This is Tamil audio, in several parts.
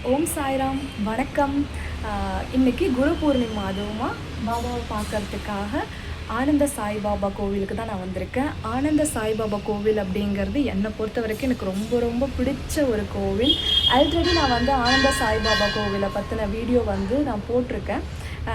ஓம் சாய்ராம். வணக்கம். இன்றைக்கி குரு பூர்ணிமா, அதுவுமா பாபாவை பார்க்கறதுக்காக ஆனந்த சாய்பாபா கோவிலுக்கு தான் நான் வந்திருக்கேன். ஆனந்த சாய்பாபா கோவில் அப்படிங்கிறது என்னை பொறுத்த வரைக்கும் எனக்கு ரொம்ப ரொம்ப பிடிச்ச ஒரு கோவில். ஆல்ரெடி நான் ஆனந்த சாய்பாபா கோவிலை பற்றின வீடியோ நான் போட்டிருக்கேன்.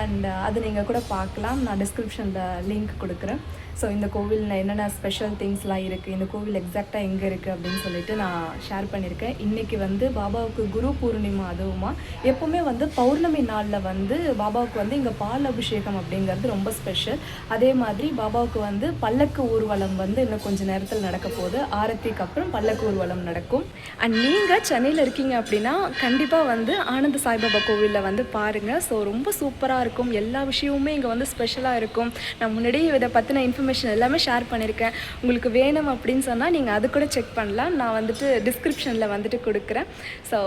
அண்ட் அது நீங்கள் கூட பார்க்கலாம். நான் டிஸ்கிரிப்ஷனில் லிங்க் கொடுக்குறேன். ஸோ இந்த கோவிலில் என்னென்ன ஸ்பெஷல் திங்ஸ்லாம் இருக்குது, இந்த கோவில் எக்ஸாக்டாக எங்கே இருக்குது அப்படின்னு சொல்லிட்டு நான் ஷேர் பண்ணியிருக்கேன். இன்றைக்கி பாபாவுக்கு குரு பூர்ணிமா, அதுவுமா எப்போவுமே பௌர்ணமி நாளில் பாபாவுக்கு இங்கே பால் அபிஷேகம் அப்படிங்கிறது ரொம்ப ஸ்பெஷல். அதே மாதிரி பாபாவுக்கு பல்லக்கு ஊர்வலம் இன்னும் கொஞ்சம் நேரத்தில் நடக்க போகுது. ஆரத்திக்கு அப்புறம் பல்லக்கு ஊர்வலம் நடக்கும். அண்ட் நீங்கள் சென்னையில் இருக்கீங்க அப்படின்னா கண்டிப்பாக ஆனந்த சாய்பாபா கோவிலில் பாருங்கள். ஸோ ரொம்ப சூப்பராக இருக்கும். எல்லா விஷயமுமே இங்கே ஸ்பெஷலாக இருக்கும். நான் முன்னாடியே இதை பற்றின இன்ஃபர்மேஷன் எல்லாமே ஷேர் பண்ணியிருக்கேன். உங்களுக்கு வேணும் அப்படின்னு சொன்னால் நீங்கள் அது கூட செக் பண்ணலாம். நான் டிஸ்கிரிப்ஷனில் கொடுக்குறேன். ஸோ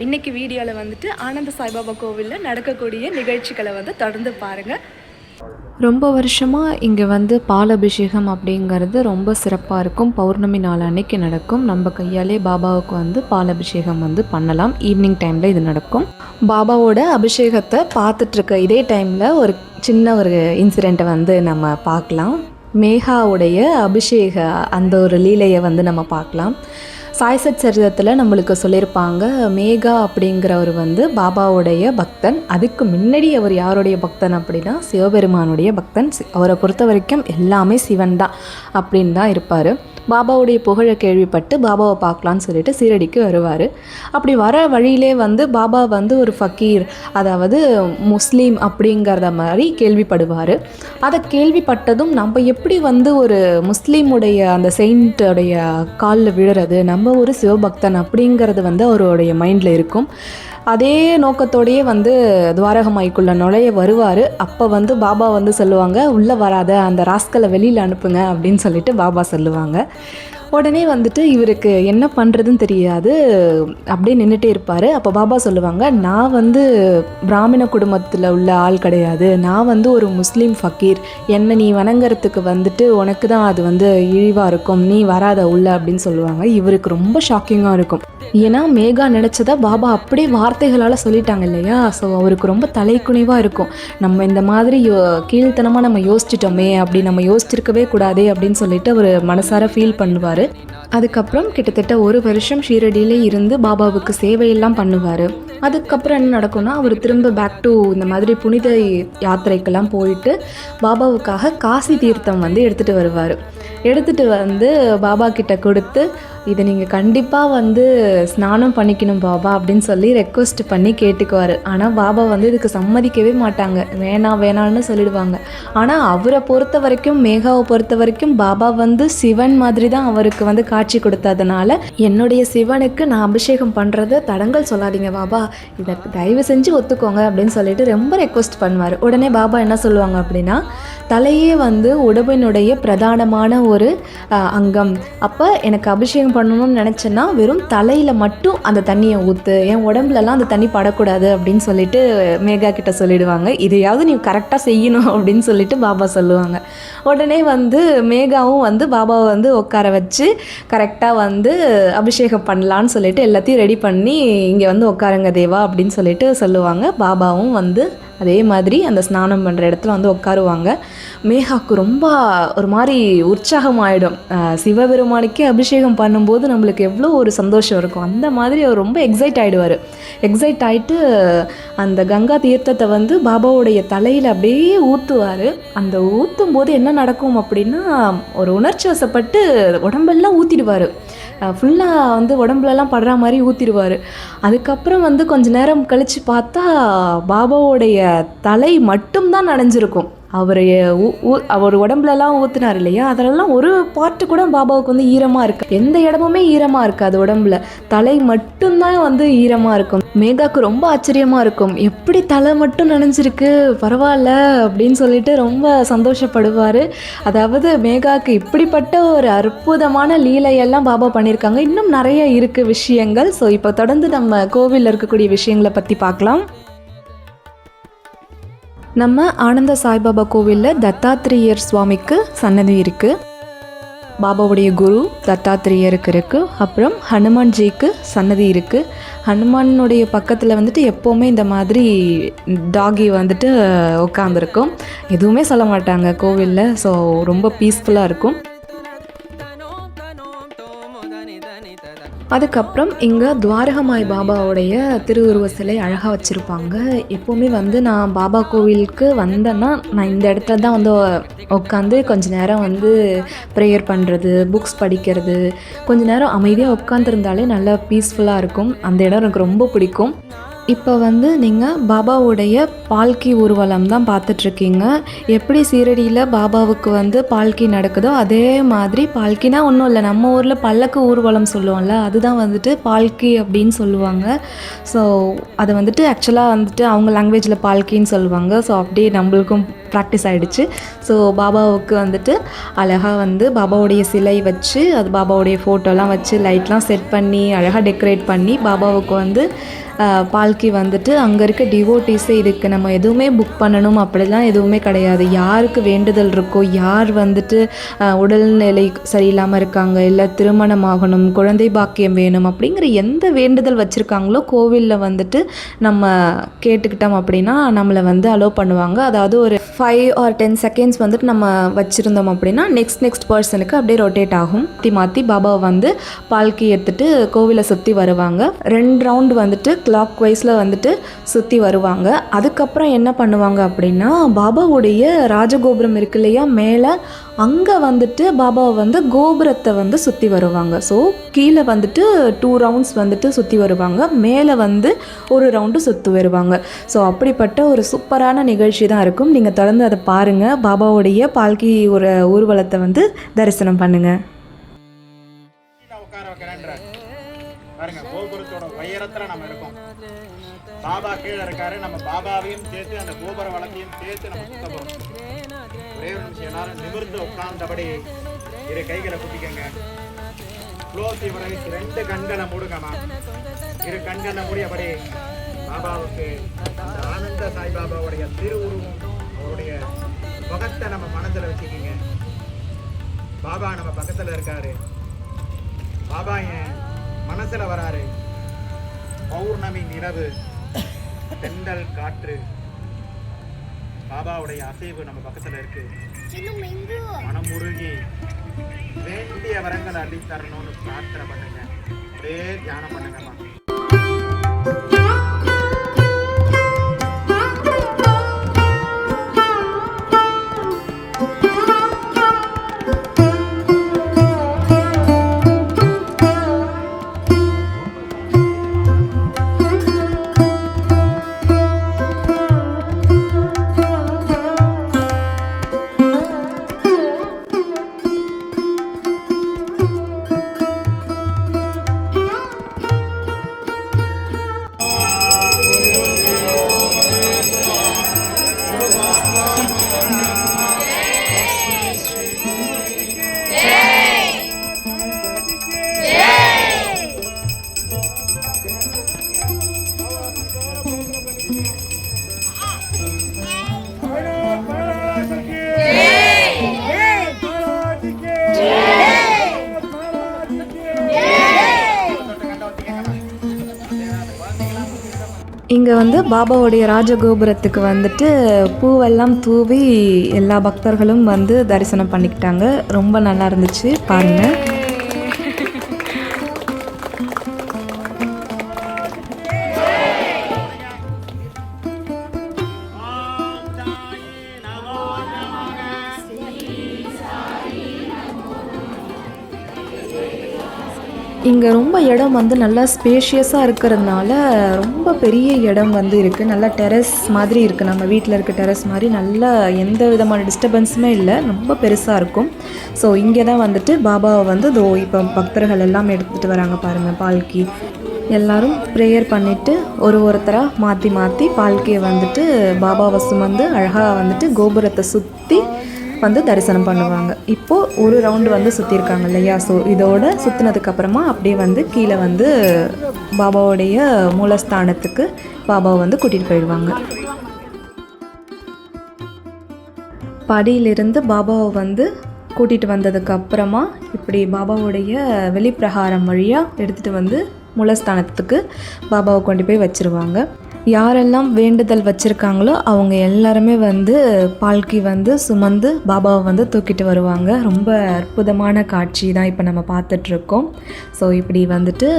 இன்றைக்கி வீடியோவில் ஆனந்த சாய்பாபா கோவிலில் நடக்கக்கூடிய நிகழ்ச்சிகளை தொடர்ந்து பாருங்கள். ரொம்ப வருஷமாக இங்கே பால் அபிஷேகம் அப்படிங்கிறது ரொம்ப சிறப்பாக இருக்கும். பௌர்ணமி நாள் அன்னைக்கு நடக்கும். நம்ம கையாலே பாபாவுக்கு பால் அபிஷேகம் பண்ணலாம். ஈவினிங் டைமில் இது நடக்கும். பாபாவோட அபிஷேகத்தை பார்த்துட்ருக்க இதே டைமில் ஒரு சின்ன ஒரு இன்சிடெண்ட்டை நம்ம பார்க்கலாம். மேகாவுடைய அபிஷேக அந்த ஒரு லீலையை நம்ம பார்க்கலாம். சாய்சத் சரிதத்தில் நம்மளுக்கு சொல்லியிருப்பாங்க, மேகா அப்படிங்கிறவர் பாபாவுடைய பக்தன். அதுக்கு முன்னாடி அவர் யாருடைய பக்தன் அப்படின்னா சிவபெருமானுடைய பக்தன். அவரை பொறுத்த வரைக்கும் எல்லாமே சிவன் தான் அப்படின்னு தான் இருப்பார். பாபாவுடைய புகழை கேள்விப்பட்டு பாபாவை பார்க்கலான்னு சொல்லிட்டு சீரடிக்கு வருவார். அப்படி வர வழியிலே பாபா ஒரு ஃபக்கீர், அதாவது முஸ்லீம் அப்படிங்கிறத மாதிரி கேள்விப்படுவார். அதை கேள்விப்பட்டதும் நம்ம எப்படி ஒரு முஸ்லீமுடைய அந்த செயின்ட்டுடைய காலில் விழுறது, நம்ம ஒரு சிவபக்தன் அப்படிங்கிறது அவருடைய மைண்டில் இருக்கும். அதே நோக்கத்தோடையே துவாரகமாய்க்குள்ளே நுழைய வருவார். அப்போ பாபா சொல்லுவாங்க, உள்ளே வராத, அந்த ராஸ்கலை வெளியில் அனுப்புங்க அப்படின்னு சொல்லிட்டு பாபா சொல்லுவாங்க. உடனே இவருக்கு என்ன பண்ணுறதுன்னு தெரியாது, அப்படியே நின்றுட்டே இருப்பார். அப்போ பாபா சொல்லுவாங்க, நான் பிராமண குடும்பத்தில் உள்ள ஆள் கிடையாது, நான் ஒரு முஸ்லீம் ஃபக்கீர். என்னை நீ வணங்குறதுக்கு உனக்கு தான் அது இழிவாக இருக்கும், நீ வராத உள்ள அப்படின்னு சொல்லுவாங்க. இவருக்கு ரொம்ப ஷாக்கிங்காக இருக்கும். ஏன்னா மேகா நினச்சதா பாபா அப்படியே வார்த்தைகளால் சொல்லிட்டாங்க இல்லையா. ஸோ அவருக்கு ரொம்ப தலைக்குனிவாக இருக்கும். நம்ம இந்த மாதிரி கீழ்த்தனமாக நம்ம யோசிச்சிட்டோமே, அப்படி நம்ம யோசிச்சிருக்கவே கூடாதே அப்படின்னு சொல்லிட்டு அவர் மனசார ஃபீல் பண்ணுவார். அதுக்கப்புறம் கிட்டத்தட்ட 1 வருஷம் ஷீரடியிலே இருந்து பாபாவுக்கு சேவையெல்லாம் பண்ணுவார். அதுக்கப்புறம் என்ன நடக்கும்னா, அவர் திரும்ப பேக் டு இந்த மாதிரி புனித யாத்திரைக்கெல்லாம் போயிட்டு பாபாவுக்காக காசி தீர்த்தம் எடுத்துகிட்டு வருவார். எடுத்துகிட்டு பாபா கிட்ட கொடுத்து, இதை நீங்கள் கண்டிப்பாக ஸ்நானம் பண்ணிக்கணும் பாபா அப்படின்னு சொல்லி ரெக்வஸ்ட் பண்ணி கேட்டுக்குவார். ஆனால் பாபா இதுக்கு சம்மதிக்கவே மாட்டாங்க, வேணான்னு சொல்லிடுவாங்க. ஆனால் அவரை பொறுத்த வரைக்கும், மேகாவை பொறுத்த வரைக்கும் பாபா சிவன் மாதிரி தான் அவருக்கு காட்சி கொடுத்ததுனால, என்னுடைய சிவனுக்கு நான் அபிஷேகம் பண்ணுறத தடங்கல் சொல்லாதீங்க பாபா, இதை தயவு செஞ்சு ஒத்துக்கோங்க அப்படின்னு சொல்லிட்டு ரொம்ப ரெக்வஸ்ட் பண்ணுவார். உடனே பாபா என்ன சொல்லுவாங்க அப்படின்னா, தலையே உடம்பினுடைய பிரதானமான ஒரு அங்கம். அப்போ எனக்கு அபிஷேகம் பண்ணணும்னு நினச்சேன்னா வெறும் தலையில் மட்டும் அந்த தண்ணியை ஊற்று, என் உடம்புலலாம் அந்த தண்ணி படக்கூடாது அப்படின்னு சொல்லிட்டு மேகா கிட்ட சொல்லிடுவாங்க. இதையாவது நீ கரெக்டாக செய்யணும் அப்படின்னு சொல்லிட்டு பாபா சொல்லுவாங்க. உடனே மேகாவும் பாபாவை உட்கார வச்சு கரெக்டாக அபிஷேகம் பண்ணலான்னு சொல்லிட்டு எல்லாத்தையும் ரெடி பண்ணி இங்கே உட்காருங்க தேவா அப்படின்னு சொல்லிட்டு சொல்லுவாங்க. பாபாவும் அதே மாதிரி அந்த ஸ்நானம் பண்ணுற இடத்துல உட்காருவாங்க. மேகாவுக்கு ரொம்ப ஒரு மாதிரி உற்சாகமாயிடும். சிவபெருமானுக்கே அபிஷேகம் பண்ணும்போது நம்மளுக்கு எவ்வளோ ஒரு சந்தோஷம் இருக்கும், அந்த மாதிரி அவர் ரொம்ப எக்ஸைட் ஆகிடுவார். எக்ஸைட் ஆகிட்டு அந்த கங்கா தீர்த்தத்தை பாபாவுடைய தலையில் அப்படியே ஊற்றுவார். அந்த ஊற்றும் போது என்ன நடக்கும் அப்படின்னா, ஒரு உணர்ச்சி வசப்பட்டு உடம்பெல்லாம் ஊற்றிடுவார். ஃபுல்லாக உடம்புலலாம் படுற மாதிரி ஊற்றிடுவார். அதுக்கப்புறம் கொஞ்ச நேரம் கழித்து பார்த்தா பாபாவோடைய தலை மட்டும்தான் நனைஞ்சிருக்கும். அவர் உடம்புலலாம் ஊற்றினார் இல்லையா, அதிலெல்லாம் ஒரு பார்ட்டு கூட பாபாவுக்கு ஈரமாக இருக்கு. எந்த இடமுமே ஈரமாக இருக்காது, உடம்புல தலை மட்டும்தான் ஈரமாக இருக்கும். மேகாவுக்கு ரொம்ப ஆச்சரியமாக இருக்கும், எப்படி தலை மட்டும் நனைஞ்சிருக்கு, பரவாயில்ல அப்படின்னு சொல்லிட்டு ரொம்ப சந்தோஷப்படுவார். அதாவது மேகாவுக்கு இப்படிப்பட்ட ஒரு அற்புதமான லீலையெல்லாம் பாபா பண்ணியிருக்காங்க. இன்னும் நிறைய இருக்குது விஷயங்கள். ஸோ இப்போ தொடர்ந்து நம்ம கோவிலில் இருக்கக்கூடிய விஷயங்களை பற்றி பார்க்கலாம். நம்ம ஆனந்த சாய்பாபா கோவிலில் தத்தாத்ரேயர் சுவாமிக்கு சன்னதி இருக்குது. பாபாவுடைய குரு தத்தாத்திரேயருக்கு இருக்குது. அப்புறம் ஹனுமான்ஜிக்கு சன்னதி இருக்குது. ஹனுமானுடைய பக்கத்தில் வந்துட்டு எப்போவுமே இந்த மாதிரி டாகி வந்துட்டு உட்காந்துருக்கும். எதுவுமே சொல்ல மாட்டாங்க கோவிலில். ஸோ ரொம்ப பீஸ்ஃபுல்லாக இருக்கும். அதுக்கப்புறம் இங்கே துவாரகமாய் பாபாவுடைய திருவுருவ சிலை அழகாக வச்சுருப்பாங்க. எப்போவுமே வந்து நான் பாபா கோவிலுக்கு வந்தேன்னா நான் இந்த இடத்துல தான் வந்து உட்காந்து கொஞ்ச நேரம் வந்து ப்ரேயர் பண்ணுறது, புக்ஸ் படிக்கிறது, கொஞ்ச நேரம் அமைதியாக உட்காந்துருந்தாலே நல்லா பீஸ்ஃபுல்லாக இருக்கும். அந்த இடம் எனக்கு ரொம்ப பிடிக்கும். இப்போ வந்து நீங்கள் பாபாவுடைய பால்கி ஊர்வலம் தான் பார்த்துட்ருக்கீங்க. எப்படி சீரடியில் பாபாவுக்கு வந்து பால்கி நடக்குதோ அதே மாதிரி பால்கினா ஒன்றும் இல்லை, நம்ம ஊரில் பல்லக்கு ஊர்வலம் சொல்லுவோம்ல, அதுதான் வந்துட்டு பால்கி அப்படின்னு சொல்லுவாங்க. ஸோ அதை வந்துட்டு ஆக்சுவலாக வந்துட்டு அவங்க லாங்குவேஜில் பால்கின்னு சொல்லுவாங்க. ஸோ அப்படியே நம்மளுக்கும் ப்ராக்டிஸ் ஆகிடுச்சு. ஸோ பாபாவுக்கு வந்துட்டு அழகாக வந்து பாபாவுடைய சிலை வச்சு அது பாபாவுடைய ஃபோட்டோலாம் வச்சு லைட்லாம் செட் பண்ணி அழகாக டெக்கரேட் பண்ணி பாபாவுக்கு வந்து பால்கி வந்துட்டு அங்கே இருக்க டிவோட்டீஸே இதுக்கு நம்ம எதுவுமே புக் பண்ணணும் அப்படிலாம் எதுவுமே கிடையாது. யாருக்கு வேண்டுதல் இருக்கோ, யார் வந்துட்டு உடல்நிலை சரியில்லாமல் இருக்காங்க, இல்லை திருமணம் ஆகணும், குழந்தை பாக்கியம் வேணும் அப்படிங்கிற எந்த வேண்டுதல் வச்சுருக்காங்களோ கோவிலில் வந்துட்டு நம்ம கேட்டுக்கிட்டோம் அப்படின்னா நம்மளை வந்து அலோவ் பண்ணுவாங்க. அதாவது ஒரு 5 or 10 seconds வந்துட்டு நம்ம வச்சுருந்தோம் அப்படின்னா நெக்ஸ்ட் பர்சனுக்கு அப்படியே ரொட்டேட் ஆகும். மாற்றி பாபாவை வந்து பால்கி எடுத்துகிட்டு கோவிலை சுற்றி வருவாங்க. 2 ரவுண்டு வந்துட்டு கிளாக் வைஸில் வந்துட்டு சுற்றி வருவாங்க. அதுக்கப்புறம் என்ன பண்ணுவாங்க அப்படின்னா பாபாவுடைய ராஜகோபுரம் இருக்கு இல்லையா மேலே, அங்கே வந்துட்டு பாபாவை வந்து கோபுரத்தை வந்து சுற்றி வருவாங்க. ஸோ கீழே வந்துட்டு 2 ரவுண்ட்ஸ் வந்துட்டு சுற்றி வருவாங்க, மேலே வந்து ஒரு ரவுண்டு சுற்றி வருவாங்க. ஸோ அப்படிப்பட்ட ஒரு சூப்பரான நிகழ்ச்சி தான் இருக்கும். நீங்கள் தொடர்ந்து அதை பாருங்கள். பாபாவுடைய பால்கி ஒரு ஊர்வலத்தை வந்து தரிசனம் பண்ணுங்கள். பாருங்க, கோபுரத்தோட உயரத்துல நம்ம இருக்கோம். பாபா கீழே இருக்காரு. நம்ம பாபாவையும் சேர்த்து அந்த கோபுர வளத்தையும் சேர்த்து நம்ம சுத்த போறோம். ஒரே ஒரு நிமிஷம் எல்லாரும் நிமிர்ந்து உட்கார்ந்தபடி 2 கைகளை குத்திக்கங்க. Close your eyes. 2 கண்களை மூடுங்கம்மா. 2 கண்களை மூடியபடி பாபாவுக்கு அந்த ஆனந்த சாய் பாபாவுடைய திருவுருவம், அவருடைய முகத்தை நம்ம மனசுல வச்சுக்கோங்க. பாபா நம்ம பக்கத்துல இருக்காரு. பாபா என் மனசுல வராரு. பௌர்ணமி நிலவு, தென்றல் காற்று, பாபாவுடைய அசைவு நம்ம பக்கத்துல இருக்கு. மனமுருகி வேண்டிய வரங்களை அள்ளி தரணும்னு பிரார்த்தனை பண்ணுங்க. அப்படியே தியானம் பண்ணுங்கம்மா. இங்கே வந்து பாபாவுடைய ராஜகோபுரத்துக்கு வந்துட்டு பூவெல்லாம் தூவி எல்லா பக்தர்களும் வந்து தரிசனம் பண்ணிக்கிட்டாங்க. ரொம்ப நல்லா இருந்துச்சு, பாருங்கள். இங்கே ரொம்ப இடம் வந்து நல்லா ஸ்பேஷியஸாக இருக்கிறதுனால ரொம்ப பெரிய இடம் வந்து இருக்குது. நல்லா டெரஸ் மாதிரி இருக்குது, நம்ம வீட்டில் இருக்க டெரஸ் மாதிரி. நல்லா எந்த விதமான டிஸ்டர்பன்ஸுமே இல்லை, ரொம்ப பெருசாக இருக்கும். ஸோ இங்கே தான் வந்துட்டு பாபாவை வந்து இப்போ பக்தர்கள் எல்லாம் எடுத்துகிட்டு வராங்க பாருங்கள் பால்கி. எல்லோரும் ப்ரேயர் பண்ணிவிட்டு ஒருத்தராக மாற்றி பால்கியை வந்துட்டு பாபாவை சுமந்து அழகாக வந்துட்டு கோபுரத்தை சுற்றி வந்து தரிசனம் பண்ணுவாங்க. இப்போது ஒரு ரவுண்டு வந்து சுற்றிருக்காங்க இல்லையா. ஸோ இதோட சுற்றினதுக்கப்புறமா அப்படியே வந்து கீழே வந்து பாபாவுடைய மூலஸ்தானத்துக்கு பாபாவை வந்து கூட்டிகிட்டு போயிடுவாங்க. படியிலிருந்து பாபாவை வந்து கூட்டிகிட்டு வந்ததுக்கு அப்புறமா இப்படி பாபாவுடைய வெளிப்பிரகாரம் வழியாக எடுத்துகிட்டு வந்து மூலஸ்தானத்துக்கு பாபாவை கொண்டு போய் வச்சுருவாங்க. யாரெல்லாம் வேண்டுதல் வச்சுருக்காங்களோ அவங்க எல்லாருமே வந்து பால்கி வந்து சுமந்து பாபாவை வந்து தூக்கிட்டு வருவாங்க. ரொம்ப அற்புதமான காட்சி தான் இப்போ நம்ம பார்த்துட்ருக்கோம். ஸோ இப்படி வந்துட்டு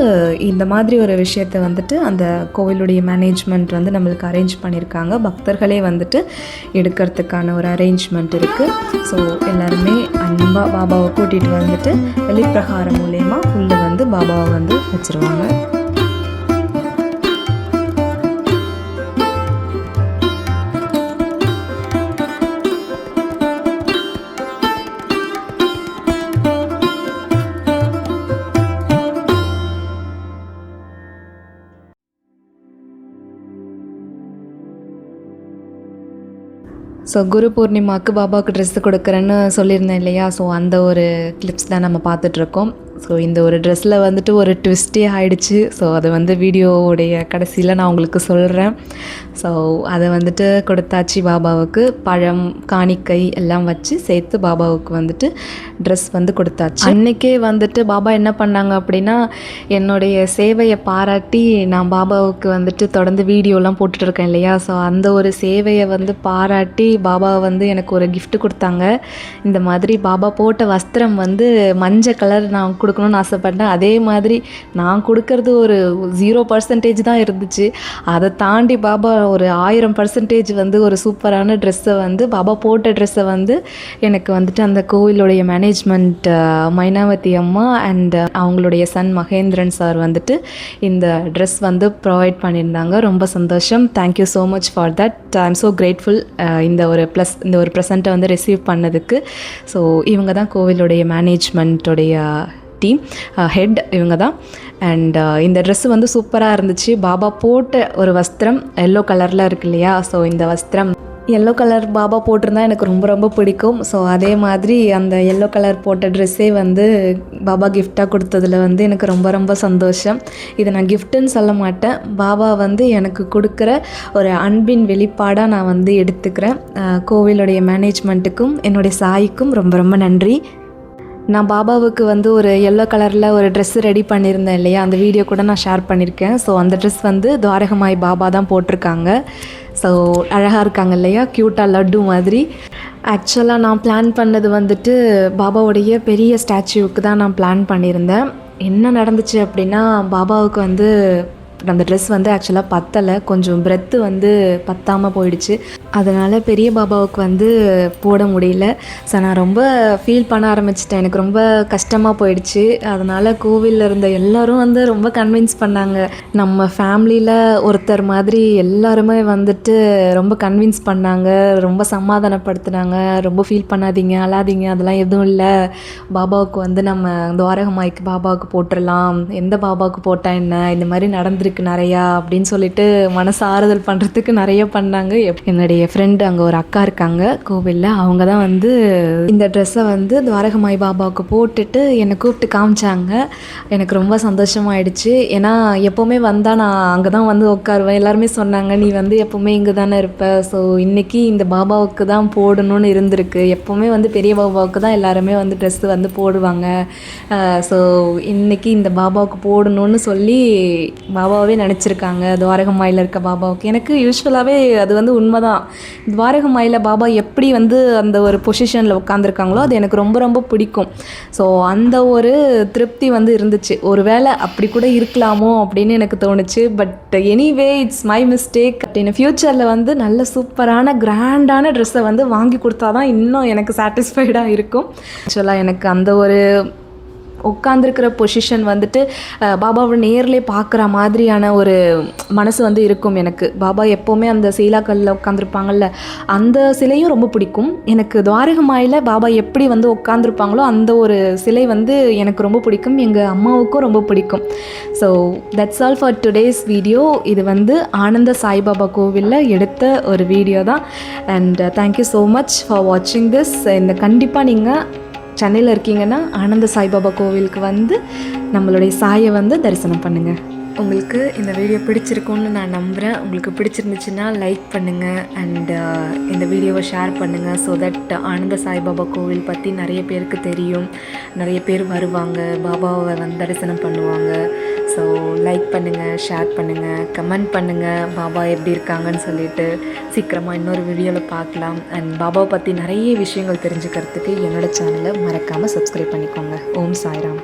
இந்த மாதிரி ஒரு விஷயத்தை வந்துட்டு அந்த கோவிலுடைய மேனேஜ்மெண்ட் வந்து நம்மளுக்கு அரேஞ்ச் பண்ணியிருக்காங்க. பக்தர்களே வந்துட்டு எடுக்கிறதுக்கான ஒரு அரேஞ்ச்மெண்ட் இருக்குது. ஸோ எல்லாருமே அன்பாக பாபாவை கூட்டிகிட்டு வந்துட்டு வெளிப்பிரகாரம் மூலயமா உள்ளே வந்து பாபாவை வந்து வச்சுருவாங்க. ஸோ குரு பூர்ணிமாவுக்கு பாபாவுக்கு ட்ரெஸ்ஸு கொடுக்குறேன்னு சொல்லியிருந்தேன் இல்லையா? ஸோ அந்த ஒரு கிளிப்ஸ் தான் நம்ம பார்த்துட்ருக்கோம். ஸோ இந்த ஒரு ட்ரெஸ்ஸில் வந்துட்டு ஒரு ட்விஸ்டே ஆகிடுச்சு. ஸோ அது வந்து வீடியோவுடைய கடைசியில் நான் உங்களுக்கு சொல்கிறேன். ஸோ அதை வந்துட்டு கொடுத்தாச்சு பாபாவுக்கு. பழம் காணிக்கை எல்லாம் வச்சு சேர்த்து பாபாவுக்கு வந்துட்டு ட்ரெஸ் வந்து கொடுத்தாச்சு. அன்றைக்கே வந்துட்டு பாபா என்ன பண்ணாங்க அப்படின்னா, என்னுடைய சேவையை பாராட்டி நான் பாபாவுக்கு வந்துட்டு தொடர்ந்து வீடியோலாம் போட்டுட்ருக்கேன் இல்லையா? ஸோ அந்த ஒரு சேவையை வந்து பாராட்டி பாபா வந்து எனக்கு ஒரு கிஃப்ட் கொடுத்தாங்க. இந்த மாதிரி பாபா போட்ட வஸ்திரம் வந்து மஞ்சள் கலர் நான் கொடுக்கணும்னு ஆசைப்பட்டேன். அதே மாதிரி நான் கொடுக்கறது ஒரு 0% தான் இருந்துச்சு. அதை தாண்டி பாபா ஒரு 1000% வந்து ஒரு சூப்பரான ட்ரெஸ்ஸை வந்து பாபா போட்ட ட்ரெஸ்ஸை வந்து எனக்கு வந்துட்டு அந்த கோவிலுடைய மேனேஜ்மெண்ட் மைனாவதி அம்மா அண்ட் அவங்களுடைய சன் மகேந்திரன் சார் வந்துட்டு இந்த ட்ரெஸ் வந்து ப்ரொவைட் பண்ணியிருந்தாங்க. ரொம்ப சந்தோஷம். Thank you so much for that. I am so grateful இந்த ஒரு ப்ரெசண்ட்டை வந்து ரிசீவ் பண்ணதுக்கு. ஸோ இவங்க தான் கோவிலுடைய மேனேஜ்மெண்ட்டுடைய டீம் ஹெட் இவங்க தான். அண்ட் இந்த ட்ரெஸ்ஸு வந்து சூப்பராக இருந்துச்சு. பாபா போட்ட ஒரு வஸ்திரம் எல்லோ கலரில் இருக்கு இல்லையா? ஸோ இந்த வஸ்திரம் எல்லோ கலர் பாபா போட்டிருந்தா எனக்கு ரொம்ப ரொம்ப பிடிக்கும். ஸோ அதே மாதிரி அந்த எல்லோ கலர் போட்ட ட்ரெஸ்ஸே வந்து பாபா கிஃப்டாக கொடுத்ததில் வந்து எனக்கு ரொம்ப ரொம்ப சந்தோஷம். இதை நான் கிஃப்ட்டுன்னு சொல்ல மாட்டேன், பாபா வந்து எனக்கு கொடுக்குற ஒரு அன்பின் வெளிப்பாடாக நான் வந்து எடுத்துக்கிறேன். கோவிலுடைய மேனேஜ்மெண்ட்டுக்கும் என்னுடைய சாய்க்கும் ரொம்ப ரொம்ப நன்றி. நான் பாபாவுக்கு வந்து ஒரு எல்லோ கலரில் ஒரு ட்ரெஸ்ஸு ரெடி பண்ணியிருந்தேன் இல்லையா? அந்த வீடியோ கூட நான் ஷேர் பண்ணியிருக்கேன். ஸோ அந்த ட்ரெஸ் வந்து துவாரகமாய் பாபா தான் போட்டிருக்காங்க. ஸோ அழகாக இருக்காங்க இல்லையா? க்யூட்டாக லட்டு மாதிரி. ஆக்சுவலாக நான் பிளான் பண்ணது வந்துட்டு பாபாவுடைய பெரிய ஸ்டாச்சுவுக்கு தான் நான் பிளான் பண்ணியிருந்தேன். என்ன நடந்துச்சு அப்படின்னா, பாபாவுக்கு வந்து அந்த ட்ரெஸ் வந்து ஆக்சுவலாக பத்தலை, கொஞ்சம் பிரெத்து வந்து பத்தாமல் போயிடுச்சு. அதனால் பெரிய பாபாவுக்கு வந்து போட முடியல. ஸோ நான் ரொம்ப ஃபீல் பண்ண ஆரம்பிச்சிட்டேன். எனக்கு ரொம்ப கஷ்டமாக போயிடுச்சு. அதனால் கோவிலில் இருந்த எல்லோரும் வந்து ரொம்ப கன்வின்ஸ் பண்ணாங்க. நம்ம ஃபேமிலியில் ஒருத்தர் மாதிரி எல்லாருமே வந்துட்டு ரொம்ப கன்வின்ஸ் பண்ணாங்க, ரொம்ப சமாதானப்படுத்தினாங்க. ரொம்ப ஃபீல் பண்ணாதீங்க, அழாதீங்க, அதெல்லாம் எதுவும் இல்லை. பாபாவுக்கு வந்து நம்ம துவாரகமாய்க்கு பாபாவுக்கு போட்டுடலாம், எந்த பாபாவுக்கு போட்டால் என்ன, இந்த மாதிரி நடந்திருக்கு நிறையா அப்படின்னு சொல்லிட்டு மனசு ஆறுதல் பண்ணுறதுக்கு நிறைய பண்ணாங்க. என்னுடைய ஃப்ரெண்டு அங்கே ஒரு அக்கா இருக்காங்க கோவிலில், அவங்க தான் வந்து இந்த ட்ரெஸ்ஸை வந்து துவாரகமாய் பாபாவுக்கு போட்டுட்டு என்னை கூப்பிட்டு காமிச்சாங்க. எனக்கு ரொம்ப சந்தோஷமாயிடுச்சு. ஏன்னா எப்போவுமே வந்தால் நான் அங்கே தான் வந்து உட்காருவேன். எல்லாருமே சொன்னாங்க, நீ வந்து எப்போவுமே இங்கே தானே இருப்ப. ஸோ இன்றைக்கி இந்த பாபாவுக்கு தான் போடணும்னு இருந்திருக்கு. எப்போவுமே வந்து பெரிய பாபாவுக்கு தான் எல்லாருமே வந்து ட்ரெஸ்ஸு வந்து போடுவாங்க. ஸோ இன்றைக்கி இந்த பாபாவுக்கு போடணும்னு சொல்லி பாபாவே நினச்சிருக்காங்க, துவாரகமாயில் இருக்க பாபாவுக்கு. எனக்கு யூஸ்வலாகவே அது வந்து உண்மை தான். துவாரகமாயில் பாபா எப்படி வந்து அந்த ஒரு பொசிஷனில் உட்காந்துருக்காங்களோ அது எனக்கு ரொம்ப ரொம்ப பிடிக்கும். ஸோ அந்த ஒரு திருப்தி வந்து இருந்துச்சு. ஒரு வேளை அப்படி கூட இருக்கலாமோ அப்படின்னு எனக்கு தோணுச்சு. But anyway it's my mistake. இன்னும் ஃப்யூச்சரில் வந்து நல்ல சூப்பரான கிராண்டான ட்ரெஸ்ஸை வந்து வாங்கி கொடுத்தா தான் இன்னும் எனக்கு சாட்டிஸ்ஃபைடாக இருக்கும். ஆக்சுவலாக எனக்கு அந்த ஒரு உட்காந்துருக்கிற பொசிஷன் வந்துட்டு பாபாவை நேர்லேயே பார்க்குற மாதிரியான ஒரு மனசு வந்து இருக்கும் எனக்கு. பாபா எப்போவுமே அந்த சீலாக்கல்லில் உட்காந்துருப்பாங்கல்ல, அந்த சிலையும் ரொம்ப பிடிக்கும் எனக்கு. துவாரகமாயில் பாபா எப்படி வந்து உட்காந்துருப்பாங்களோ அந்த ஒரு சிலை வந்து எனக்கு ரொம்ப பிடிக்கும், எங்கள் அம்மாவுக்கும் ரொம்ப பிடிக்கும். So that's all for today's video. இது வந்து ஆனந்த சாய்பாபா கோவிலில் எடுத்த ஒரு வீடியோ தான். And thank you so much for வாட்சிங் திஸ். இந்த கண்டிப்பாக நீங்கள் சென்னையில் இருக்கீங்கன்னா ஆனந்த சாய்பாபா கோவிலுக்கு வந்து நம்மளுடைய சாயை வந்து தரிசனம் பண்ணுங்கள். உங்களுக்கு இந்த வீடியோ பிடிச்சிருக்கும்னு நான் நம்புகிறேன். உங்களுக்கு பிடிச்சிருந்துச்சுன்னா லைக் பண்ணுங்கள் அண்ட் இந்த வீடியோவை ஷேர் பண்ணுங்கள். ஸோ தட் ஆனந்த சாய்பாபா கோவில் பற்றி நிறைய பேருக்கு தெரியும். நிறைய பேர் வருவாங்க, பாபாவை வந்து தரிசனம் பண்ணுவாங்க. ஸோ லைக் பண்ணுங்கள், ஷேர் பண்ணுங்கள், கமெண்ட் பண்ணுங்கள் பாபா எப்படி இருக்காங்கன்னு சொல்லிட்டு. சீக்கிரமாக இன்னொரு வீடியோவில் பார்க்கலாம். அண்ட் பாபாவை பற்றி நிறைய விஷயங்கள் தெரிஞ்சுக்கிறதுக்கு என்னோடய சேனலை மறக்காமல் சப்ஸ்கிரைப் பண்ணிக்கோங்க. ஓம் சாய்ராம்.